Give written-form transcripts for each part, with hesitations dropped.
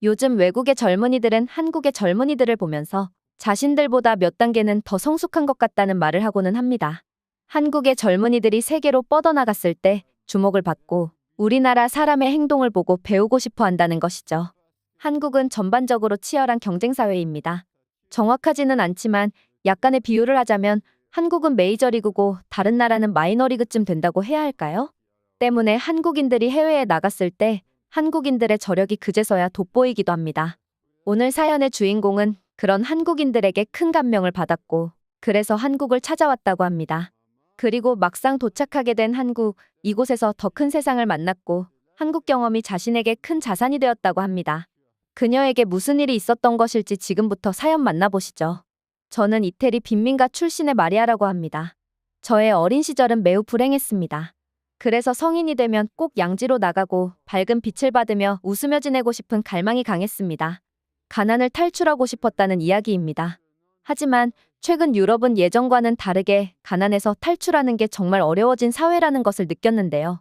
요즘 외국의 젊은이들은 한국의 젊은이들을 보면서 자신들보다 몇 단계는 더 성숙한 것 같다는 말을 하고는 합니다. 한국의 젊은이들이 세계로 뻗어나갔을 때 주목을 받고 우리나라 사람의 행동을 보고 배우고 싶어 한다는 것이죠. 한국은 전반적으로 치열한 경쟁 사회입니다. 정확하지는 않지만 약간의 비유를 하자면 한국은 메이저리그고 다른 나라는 마이너리그쯤 된다고 해야 할까요? 때문에 한국인들이 해외에 나갔을 때 한국인들의 저력이 그제서야 돋보이기도 합니다. 오늘 사연의 주인공은 그런 한국인들에게 큰 감명을 받았고 그래서 한국을 찾아왔다고 합니다. 그리고 막상 도착하게 된 한국, 이곳에서 더 큰 세상을 만났고 한국 경험이 자신에게 큰 자산이 되었다고 합니다. 그녀에게 무슨 일이 있었던 것일지 지금부터 사연 만나보시죠. 저는 이태리 빈민가 출신의 마리아라고 합니다. 저의 어린 시절은 매우 불행했습니다. 그래서 성인이 되면 꼭 양지로 나가고 밝은 빛을 받으며 웃으며 지내고 싶은 갈망이 강했습니다. 가난을 탈출하고 싶었다는 이야기입니다. 하지만 최근 유럽은 예전과는 다르게 가난에서 탈출하는 게 정말 어려워진 사회라는 것을 느꼈는데요.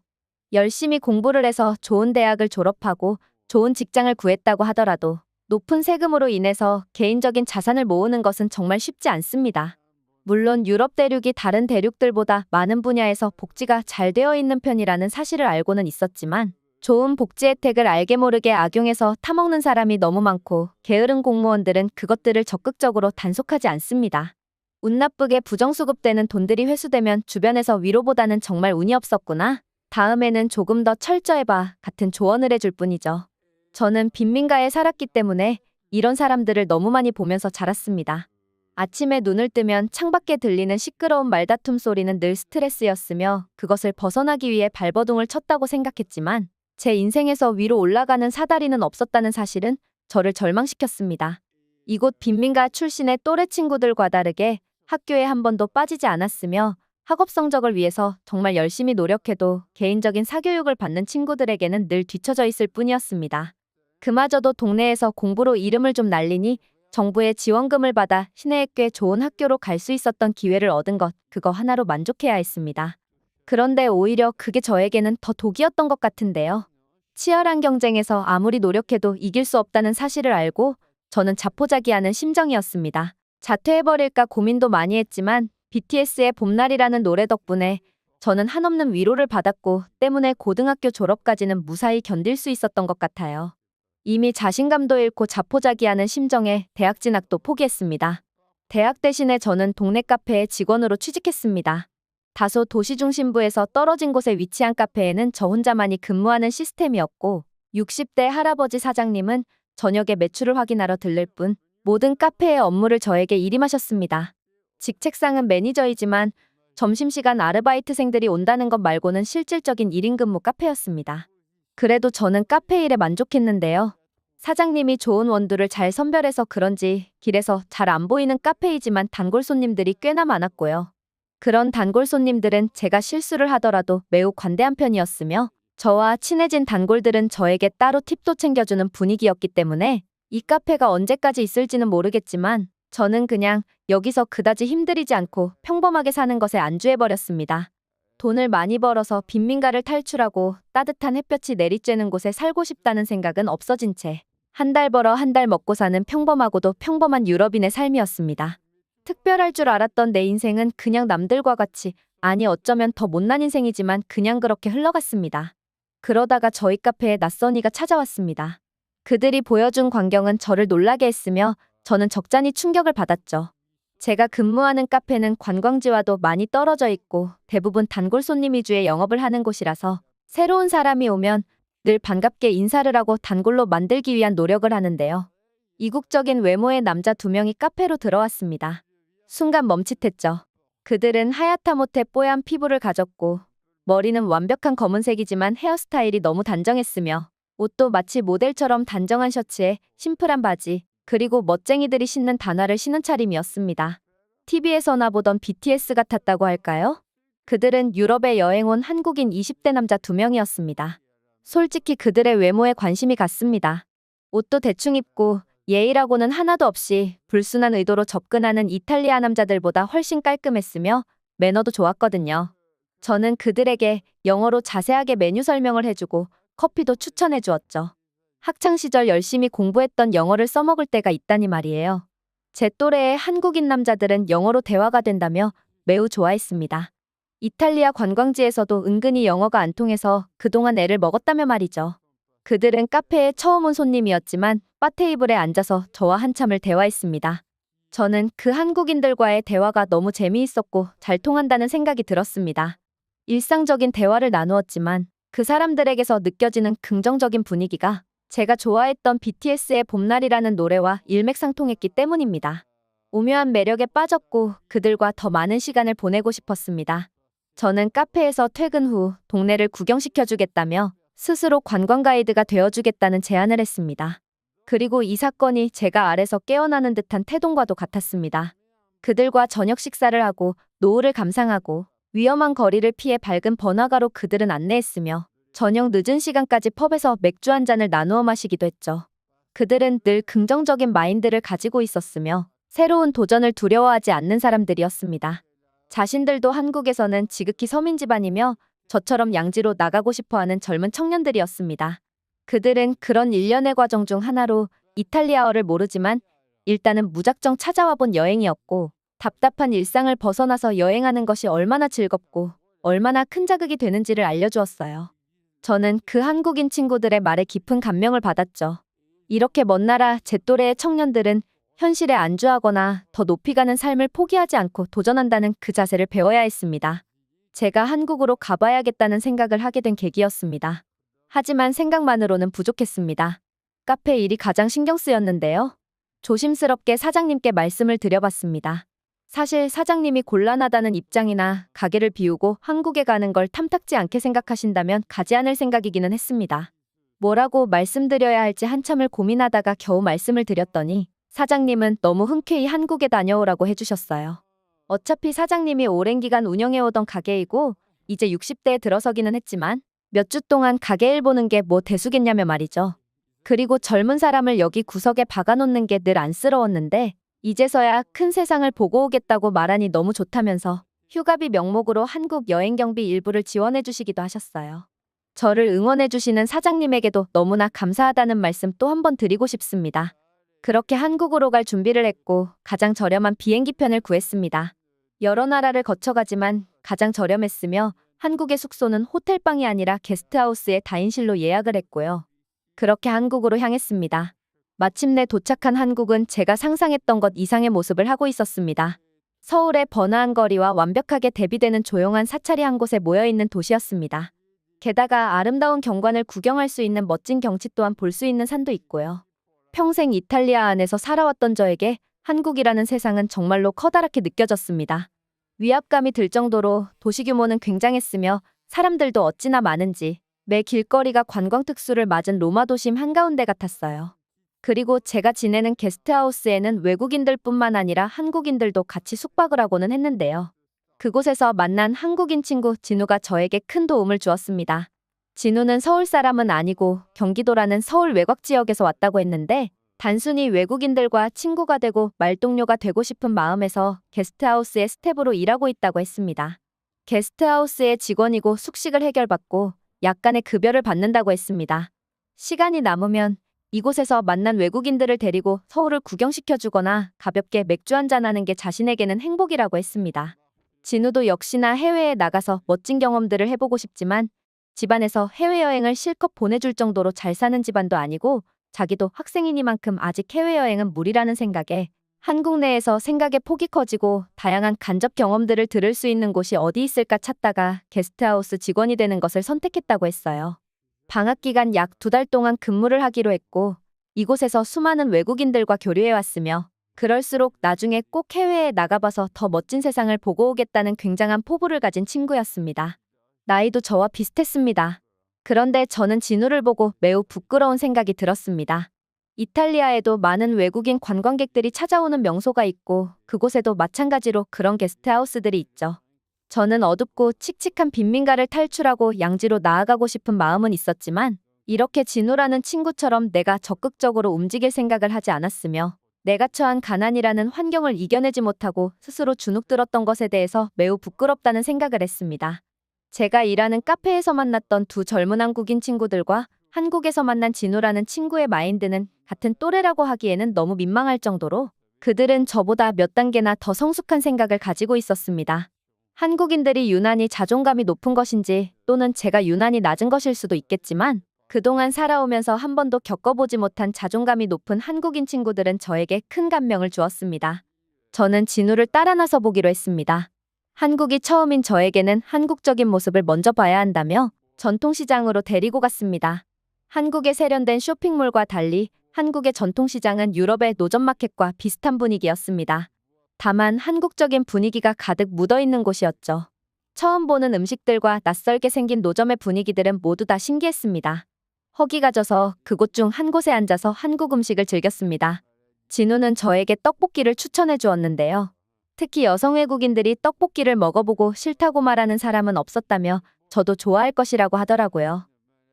열심히 공부를 해서 좋은 대학을 졸업하고 좋은 직장을 구했다고 하더라도 높은 세금으로 인해서 개인적인 자산을 모으는 것은 정말 쉽지 않습니다. 물론 유럽 대륙이 다른 대륙들보다 많은 분야에서 복지가 잘 되어 있는 편이라는 사실을 알고는 있었지만 좋은 복지 혜택을 알게 모르게 악용해서 타먹는 사람이 너무 많고 게으른 공무원들은 그것들을 적극적으로 단속하지 않습니다. 운 나쁘게 부정수급되는 돈들이 회수되면 주변에서 위로보다는 정말 운이 없었구나. 다음에는 조금 더 철저해봐 같은 조언을 해줄 뿐이죠. 저는 빈민가에 살았기 때문에 이런 사람들을 너무 많이 보면서 자랐습니다. 아침에 눈을 뜨면 창밖에 들리는 시끄러운 말다툼 소리는 늘 스트레스였으며 그것을 벗어나기 위해 발버둥을 쳤다고 생각했지만 제 인생에서 위로 올라가는 사다리는 없었다는 사실은 저를 절망시켰습니다. 이곳 빈민가 출신의 또래 친구들과 다르게 학교에 한 번도 빠지지 않았으며 학업 성적을 위해서 정말 열심히 노력해도 개인적인 사교육을 받는 친구들에게는 늘 뒤처져 있을 뿐이었습니다. 그마저도 동네에서 공부로 이름을 좀 날리니 정부의 지원금을 받아 시내에 꽤 좋은 학교로 갈 수 있었던 기회를 얻은 것, 그거 하나로 만족해야 했습니다. 그런데 오히려 그게 저에게는 더 독이었던 것 같은데요. 치열한 경쟁에서 아무리 노력해도 이길 수 없다는 사실을 알고 저는 자포자기하는 심정이었습니다. 자퇴해버릴까 고민도 많이 했지만 BTS의 봄날이라는 노래 덕분에 저는 한없는 위로를 받았고 때문에 고등학교 졸업까지는 무사히 견딜 수 있었던 것 같아요. 이미 자신감도 잃고 자포자기하는 심정에 대학 진학도 포기했습니다. 대학 대신에 저는 동네 카페에 직원으로 취직했습니다. 다소 도시 중심부에서 떨어진 곳에 위치한 카페에는 저 혼자만이 근무하는 시스템이었고 60대 할아버지 사장님은 저녁에 매출을 확인하러 들를 뿐 모든 카페의 업무를 저에게 일임하셨습니다. 직책상은 매니저이지만 점심시간 아르바이트생들이 온다는 것 말고는 실질적인 1인 근무 카페였습니다. 그래도 저는 카페 일에 만족했는데요. 사장님이 좋은 원두를 잘 선별해서 그런지 길에서 잘 안 보이는 카페이지만 단골 손님들이 꽤나 많았고요. 그런 단골 손님들은 제가 실수를 하더라도 매우 관대한 편이었으며 저와 친해진 단골들은 저에게 따로 팁도 챙겨주는 분위기였기 때문에 이 카페가 언제까지 있을지는 모르겠지만 저는 그냥 여기서 그다지 힘들이지 않고 평범하게 사는 것에 안주해버렸습니다. 돈을 많이 벌어서 빈민가를 탈출하고 따뜻한 햇볕이 내리쬐는 곳에 살고 싶다는 생각은 없어진 채 한 달 벌어 한 달 먹고 사는 평범하고도 평범한 유럽인의 삶이었습니다. 특별할 줄 알았던 내 인생은 그냥 남들과 같이, 아니 어쩌면 더 못난 인생이지만 그냥 그렇게 흘러갔습니다. 그러다가 저희 카페에 낯선이가 찾아왔습니다. 그들이 보여준 광경은 저를 놀라게 했으며 저는 적잖이 충격을 받았죠. 제가 근무하는 카페는 관광지와도 많이 떨어져 있고 대부분 단골 손님 위주의 영업을 하는 곳이라서 새로운 사람이 오면 늘 반갑게 인사를 하고 단골로 만들기 위한 노력을 하는데요. 이국적인 외모의 남자 2명이 카페로 들어왔습니다. 순간 멈칫했죠. 그들은 하얗다못해 뽀얀 피부를 가졌고 머리는 완벽한 검은색이지만 헤어스타일이 너무 단정했으며 옷도 마치 모델처럼 단정한 셔츠에 심플한 바지, 그리고 멋쟁이들이 신는 단화를 신은 차림이었습니다. TV에서나 보던 BTS 같았다고 할까요? 그들은 유럽에 여행 온 한국인 20대 남자 2명이었습니다. 솔직히 그들의 외모에 관심이 갔습니다. 옷도 대충 입고 예의라고는 하나도 없이 불순한 의도로 접근하는 이탈리아 남자들보다 훨씬 깔끔했으며 매너도 좋았거든요. 저는 그들에게 영어로 자세하게 메뉴 설명을 해주고 커피도 추천해 주었죠. 학창시절 열심히 공부했던 영어를 써먹을 때가 있다니 말이에요. 제 또래의 한국인 남자들은 영어로 대화가 된다며 매우 좋아했습니다. 이탈리아 관광지에서도 은근히 영어가 안 통해서 그동안 애를 먹었다며 말이죠. 그들은 카페에 처음 온 손님이었지만 바 테이블에 앉아서 저와 한참을 대화했습니다. 저는 그 한국인들과의 대화가 너무 재미있었고 잘 통한다는 생각이 들었습니다. 일상적인 대화를 나누었지만 그 사람들에게서 느껴지는 긍정적인 분위기가 제가 좋아했던 BTS의 봄날이라는 노래와 일맥상통했기 때문입니다. 오묘한 매력에 빠졌고 그들과 더 많은 시간을 보내고 싶었습니다. 저는 카페에서 퇴근 후 동네를 구경시켜주겠다며 스스로 관광 가이드가 되어주겠다는 제안을 했습니다. 그리고 이 사건이 제가 아래서 깨어나는 듯한 태동과도 같았습니다. 그들과 저녁 식사를 하고 노을을 감상하고 위험한 거리를 피해 밝은 번화가로 그들은 안내했으며 저녁 늦은 시간까지 펍에서 맥주 한 잔을 나누어 마시기도 했죠. 그들은 늘 긍정적인 마인드를 가지고 있었으며 새로운 도전을 두려워하지 않는 사람들이었습니다. 자신들도 한국에서는 지극히 서민 집안이며 저처럼 양지로 나가고 싶어하는 젊은 청년들이었습니다. 그들은 그런 일련의 과정 중 하나로 이탈리아어를 모르지만 일단은 무작정 찾아와 본 여행이었고 답답한 일상을 벗어나서 여행하는 것이 얼마나 즐겁고 얼마나 큰 자극이 되는지를 알려주었어요. 저는 그 한국인 친구들의 말에 깊은 감명을 받았죠. 이렇게 먼 나라 제 또래의 청년들은 현실에 안주하거나 더 높이 가는 삶을 포기하지 않고 도전한다는 그 자세를 배워야 했습니다. 제가 한국으로 가봐야겠다는 생각을 하게 된 계기였습니다. 하지만 생각만으로는 부족했습니다. 카페 일이 가장 신경 쓰였는데요. 조심스럽게 사장님께 말씀을 드려봤습니다. 사실 사장님이 곤란하다는 입장이나 가게를 비우고 한국에 가는 걸 탐탁지 않게 생각하신다면 가지 않을 생각이기는 했습니다. 뭐라고 말씀드려야 할지 한참을 고민하다가 겨우 말씀을 드렸더니 사장님은 너무 흔쾌히 한국에 다녀오라고 해주셨어요. 어차피 사장님이 오랜 기간 운영해오던 가게이고 이제 60대에 들어서기는 했지만 몇 주 동안 가게 일 보는 게 뭐 대수겠냐며 말이죠. 그리고 젊은 사람을 여기 구석에 박아놓는 게 늘 안쓰러웠는데 이제서야 큰 세상을 보고 오겠다고 말하니 너무 좋다면서 휴가비 명목으로 한국 여행 경비 일부를 지원해 주시기도 하셨어요. 저를 응원해 주시는 사장님에게도 너무나 감사하다는 말씀 또 한 번 드리고 싶습니다. 그렇게 한국으로 갈 준비를 했고 가장 저렴한 비행기편을 구했습니다. 여러 나라를 거쳐가지만 가장 저렴했으며 한국의 숙소는 호텔방이 아니라 게스트하우스에 다인실로 예약을 했고요. 그렇게 한국으로 향했습니다. 마침내 도착한 한국은 제가 상상했던 것 이상의 모습을 하고 있었습니다. 서울의 번화한 거리와 완벽하게 대비되는 조용한 사찰이 한 곳에 모여있는 도시였습니다. 게다가 아름다운 경관을 구경할 수 있는 멋진 경치 또한 볼 수 있는 산도 있고요. 평생 이탈리아 안에서 살아왔던 저에게 한국이라는 세상은 정말로 커다랗게 느껴졌습니다. 위압감이 들 정도로 도시 규모는 굉장했으며 사람들도 어찌나 많은지 매 길거리가 관광 특수를 맞은 로마 도심 한가운데 같았어요. 그리고 제가 지내는 게스트하우스에는 외국인들뿐만 아니라 한국인들도 같이 숙박을 하고는 했는데요. 그곳에서 만난 한국인 친구 진우가 저에게 큰 도움을 주었습니다. 진우는 서울 사람은 아니고 경기도라는 서울 외곽 지역에서 왔다고 했는데 단순히 외국인들과 친구가 되고 말동료가 되고 싶은 마음에서 게스트하우스의 스텝으로 일하고 있다고 했습니다. 게스트하우스의 직원이고 숙식을 해결받고 약간의 급여를 받는다고 했습니다. 시간이 남으면 이곳에서 만난 외국인들을 데리고 서울을 구경시켜주거나 가볍게 맥주 한잔하는 게 자신에게는 행복이라고 했습니다. 진우도 역시나 해외에 나가서 멋진 경험들을 해보고 싶지만 집안에서 해외여행을 실컷 보내줄 정도로 잘 사는 집안도 아니고 자기도 학생이니만큼 아직 해외여행은 무리라는 생각에 한국 내에서 생각의 폭이 커지고 다양한 간접 경험들을 들을 수 있는 곳이 어디 있을까 찾다가 게스트하우스 직원이 되는 것을 선택했다고 했어요. 방학 기간 약 2달 동안 근무를 하기로 했고 이곳에서 수많은 외국인들과 교류해왔으며 그럴수록 나중에 꼭 해외에 나가봐서 더 멋진 세상을 보고 오겠다는 굉장한 포부를 가진 친구였습니다. 나이도 저와 비슷했습니다. 그런데 저는 진우를 보고 매우 부끄러운 생각이 들었습니다. 이탈리아에도 많은 외국인 관광객들이 찾아오는 명소가 있고 그곳에도 마찬가지로 그런 게스트하우스들이 있죠. 저는 어둡고 칙칙한 빈민가를 탈출하고 양지로 나아가고 싶은 마음은 있었지만 이렇게 진우라는 친구처럼 내가 적극적으로 움직일 생각을 하지 않았으며 내가 처한 가난이라는 환경을 이겨내지 못하고 스스로 주눅들었던 것에 대해서 매우 부끄럽다는 생각을 했습니다. 제가 일하는 카페에서 만났던 두 젊은 한국인 친구들과 한국에서 만난 진우라는 친구의 마인드는 같은 또래라고 하기에는 너무 민망할 정도로 그들은 저보다 몇 단계나 더 성숙한 생각을 가지고 있었습니다. 한국인들이 유난히 자존감이 높은 것인지 또는 제가 유난히 낮은 것일 수도 있겠지만 그동안 살아오면서 한 번도 겪어보지 못한 자존감이 높은 한국인 친구들은 저에게 큰 감명을 주었습니다. 저는 진우를 따라 나서 보기로 했습니다. 한국이 처음인 저에게는 한국적인 모습을 먼저 봐야 한다며 전통시장으로 데리고 갔습니다. 한국의 세련된 쇼핑몰과 달리 한국의 전통시장은 유럽의 노점마켓과 비슷한 분위기였습니다. 다만 한국적인 분위기가 가득 묻어있는 곳이었죠. 처음 보는 음식들과 낯설게 생긴 노점의 분위기들은 모두 다 신기했습니다. 허기가 져서 그곳 중 한 곳에 앉아서 한국 음식을 즐겼습니다. 진우는 저에게 떡볶이를 추천해 주었는데요. 특히 여성 외국인들이 떡볶이를 먹어보고 싫다고 말하는 사람은 없었다며 저도 좋아할 것이라고 하더라고요.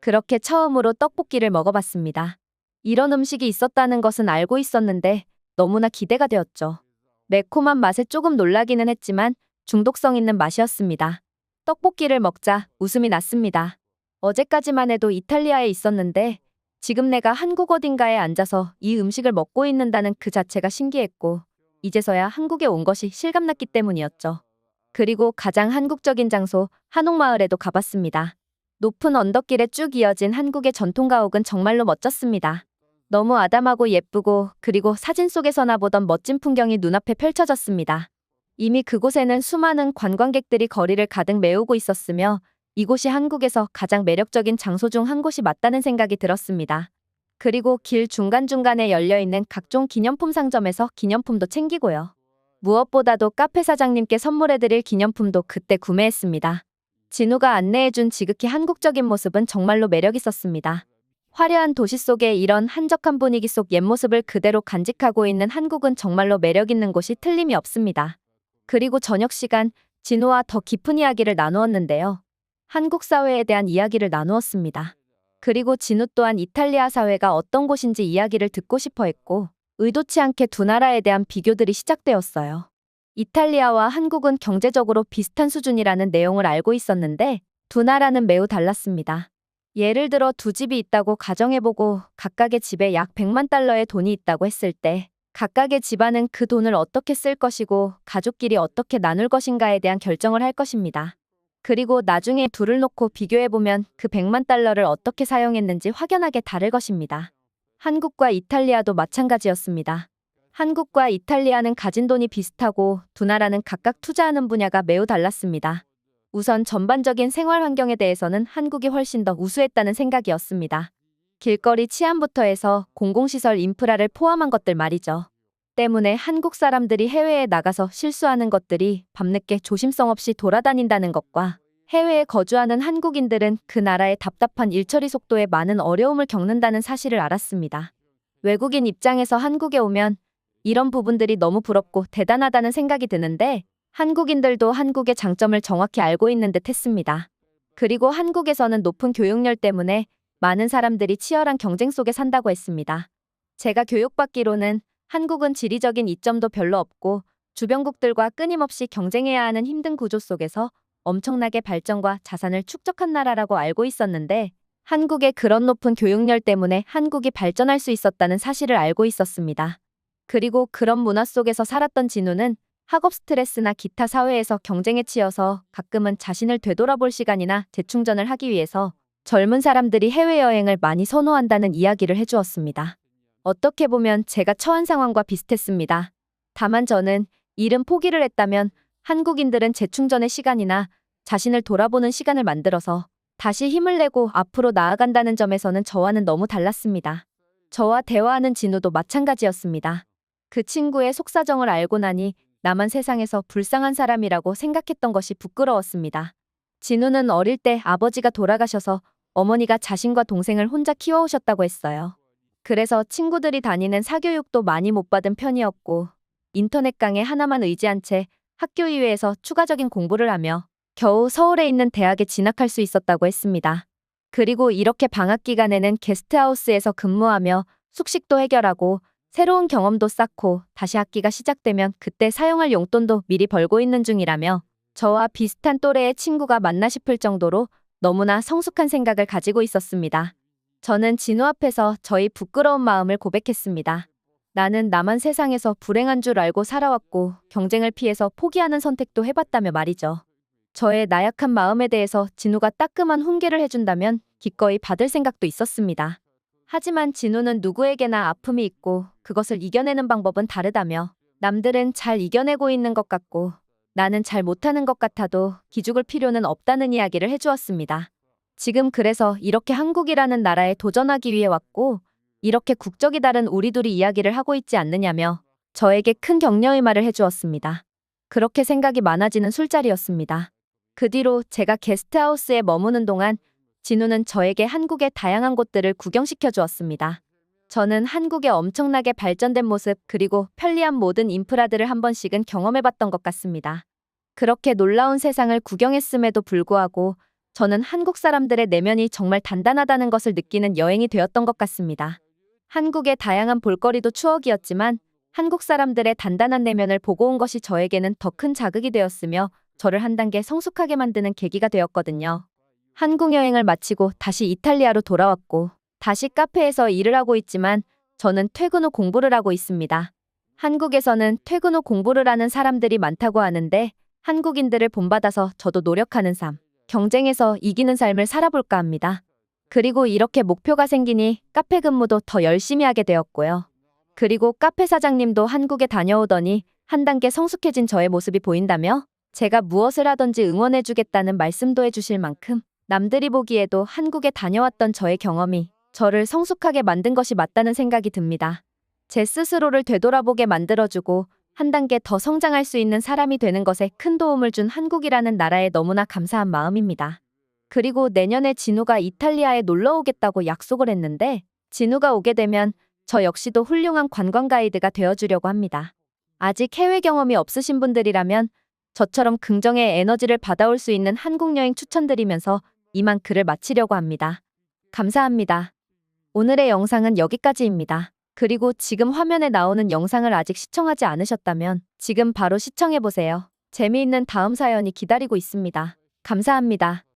그렇게 처음으로 떡볶이를 먹어봤습니다. 이런 음식이 있었다는 것은 알고 있었는데 너무나 기대가 되었죠. 매콤한 맛에 조금 놀라기는 했지만 중독성 있는 맛이었습니다. 떡볶이를 먹자 웃음이 났습니다. 어제까지만 해도 이탈리아에 있었는데 지금 내가 한국 어딘가에 앉아서 이 음식을 먹고 있는다는 그 자체가 신기했고 이제서야 한국에 온 것이 실감났기 때문이었죠. 그리고 가장 한국적인 장소 한옥마을에도 가봤습니다. 높은 언덕길에 쭉 이어진 한국의 전통 가옥은 정말로 멋졌습니다. 너무 아담하고 예쁘고 그리고 사진 속에서나 보던 멋진 풍경이 눈앞에 펼쳐졌습니다. 이미 그곳에는 수많은 관광객들이 거리를 가득 메우고 있었으며 이곳이 한국에서 가장 매력적인 장소 중 한 곳이 맞다는 생각이 들었습니다. 그리고 길 중간중간에 열려있는 각종 기념품 상점에서 기념품도 챙기고요. 무엇보다도 카페 사장님께 선물해드릴 기념품도 그때 구매했습니다. 진우가 안내해준 지극히 한국적인 모습은 정말로 매력있었습니다. 화려한 도시 속에 이런 한적한 분위기 속 옛 모습을 그대로 간직하고 있는 한국은 정말로 매력있는 곳이 틀림이 없습니다. 그리고 저녁 시간 진우와 더 깊은 이야기를 나누었는데요. 한국 사회에 대한 이야기를 나누었습니다. 그리고 진우 또한 이탈리아 사회가 어떤 곳인지 이야기를 듣고 싶어 했고 의도치 않게 두 나라에 대한 비교들이 시작되었어요. 이탈리아와 한국은 경제적으로 비슷한 수준이라는 내용을 알고 있었는데 두 나라는 매우 달랐습니다. 예를 들어 두 집이 있다고 가정해보고 각각의 집에 약 100만 달러의 돈이 있다고 했을 때 각각의 집안은 그 돈을 어떻게 쓸 것이고 가족끼리 어떻게 나눌 것인가에 대한 결정을 할 것입니다. 그리고 나중에 둘을 놓고 비교해보면 그 100만 달러를 어떻게 사용했는지 확연하게 다를 것입니다. 한국과 이탈리아도 마찬가지였습니다. 한국과 이탈리아는 가진 돈이 비슷하고 두 나라는 각각 투자하는 분야가 매우 달랐습니다. 우선 전반적인 생활 환경에 대해서는 한국이 훨씬 더 우수했다는 생각이었습니다. 길거리 치안부터 해서 공공시설 인프라를 포함한 것들 말이죠. 때문에 한국 사람들이 해외에 나가서 실수하는 것들이 밤늦게 조심성 없이 돌아다닌다는 것과 해외에 거주하는 한국인들은 그 나라의 답답한 일처리 속도에 많은 어려움을 겪는다는 사실을 알았습니다. 외국인 입장에서 한국에 오면 이런 부분들이 너무 부럽고 대단하다는 생각이 드는데 한국인들도 한국의 장점을 정확히 알고 있는 듯 했습니다. 그리고 한국에서는 높은 교육열 때문에 많은 사람들이 치열한 경쟁 속에 산다고 했습니다. 제가 교육받기로는 한국은 지리적인 이점도 별로 없고 주변국들과 끊임없이 경쟁해야 하는 힘든 구조 속에서 엄청나게 발전과 자산을 축적한 나라라고 알고 있었는데 한국의 그런 높은 교육열 때문에 한국이 발전할 수 있었다는 사실을 알고 있었습니다. 그리고 그런 문화 속에서 살았던 진우는 학업 스트레스나 기타 사회에서 경쟁에 치여서 가끔은 자신을 되돌아볼 시간이나 재충전을 하기 위해서 젊은 사람들이 해외여행을 많이 선호한다는 이야기를 해주었습니다. 어떻게 보면 제가 처한 상황과 비슷했습니다. 다만 저는 일은 포기를 했다면 한국인들은 재충전의 시간이나 자신을 돌아보는 시간을 만들어서 다시 힘을 내고 앞으로 나아간다는 점에서는 저와는 너무 달랐습니다. 저와 대화하는 진우도 마찬가지였습니다. 그 친구의 속사정을 알고 나니 나만 세상에서 불쌍한 사람이라고 생각했던 것이 부끄러웠습니다. 진우는 어릴 때 아버지가 돌아가셔서 어머니가 자신과 동생을 혼자 키워오셨다고 했어요. 그래서 친구들이 다니는 사교육도 많이 못 받은 편이었고 인터넷 강의 하나만 의지한 채 학교 이외에서 추가적인 공부를 하며 겨우 서울에 있는 대학에 진학할 수 있었다고 했습니다. 그리고 이렇게 방학 기간에는 게스트하우스에서 근무하며 숙식도 해결하고 새로운 경험도 쌓고 다시 학기가 시작되면 그때 사용할 용돈도 미리 벌고 있는 중이라며 저와 비슷한 또래의 친구가 맞나 싶을 정도로 너무나 성숙한 생각을 가지고 있었습니다. 저는 진우 앞에서 저희 부끄러운 마음을 고백했습니다. 나는 나만 세상에서 불행한 줄 알고 살아왔고 경쟁을 피해서 포기하는 선택도 해봤다며 말이죠. 저의 나약한 마음에 대해서 진우가 따끔한 훈계를 해준다면 기꺼이 받을 생각도 있었습니다. 하지만 진우는 누구에게나 아픔이 있고 그것을 이겨내는 방법은 다르다며 남들은 잘 이겨내고 있는 것 같고 나는 잘 못하는 것 같아도 기죽을 필요는 없다는 이야기를 해주었습니다. 지금 그래서 이렇게 한국이라는 나라에 도전하기 위해 왔고 이렇게 국적이 다른 우리 둘이 이야기를 하고 있지 않느냐며 저에게 큰 격려의 말을 해주었습니다. 그렇게 생각이 많아지는 술자리였습니다. 그 뒤로 제가 게스트하우스에 머무는 동안 진우는 저에게 한국의 다양한 곳들을 구경시켜 주었습니다. 저는 한국의 엄청나게 발전된 모습 그리고 편리한 모든 인프라들을 한 번씩은 경험해봤던 것 같습니다. 그렇게 놀라운 세상을 구경했음에도 불구하고 저는 한국 사람들의 내면이 정말 단단하다는 것을 느끼는 여행이 되었던 것 같습니다. 한국의 다양한 볼거리도 추억이었지만 한국 사람들의 단단한 내면을 보고 온 것이 저에게는 더 큰 자극이 되었으며 저를 한 단계 성숙하게 만드는 계기가 되었거든요. 한국 여행을 마치고 다시 이탈리아로 돌아왔고 다시 카페에서 일을 하고 있지만 저는 퇴근 후 공부를 하고 있습니다. 한국에서는 퇴근 후 공부를 하는 사람들이 많다고 하는데 한국인들을 본받아서 저도 노력하는 삶, 경쟁에서 이기는 삶을 살아볼까 합니다. 그리고 이렇게 목표가 생기니 카페 근무도 더 열심히 하게 되었고요. 그리고 카페 사장님도 한국에 다녀오더니 한 단계 성숙해진 저의 모습이 보인다며 제가 무엇을 하든지 응원해주겠다는 말씀도 해주실 만큼 남들이 보기에도 한국에 다녀왔던 저의 경험이 저를 성숙하게 만든 것이 맞다는 생각이 듭니다. 제 스스로를 되돌아보게 만들어주고 한 단계 더 성장할 수 있는 사람이 되는 것에 큰 도움을 준 한국이라는 나라에 너무나 감사한 마음입니다. 그리고 내년에 진우가 이탈리아에 놀러 오겠다고 약속을 했는데 진우가 오게 되면 저 역시도 훌륭한 관광 가이드가 되어주려고 합니다. 아직 해외 경험이 없으신 분들이라면 저처럼 긍정의 에너지를 받아올 수 있는 한국 여행 추천드리면서 이만 글을 마치려고 합니다. 감사합니다. 오늘의 영상은 여기까지입니다. 그리고 지금 화면에 나오는 영상을 아직 시청하지 않으셨다면 지금 바로 시청해보세요. 재미있는 다음 사연이 기다리고 있습니다. 감사합니다.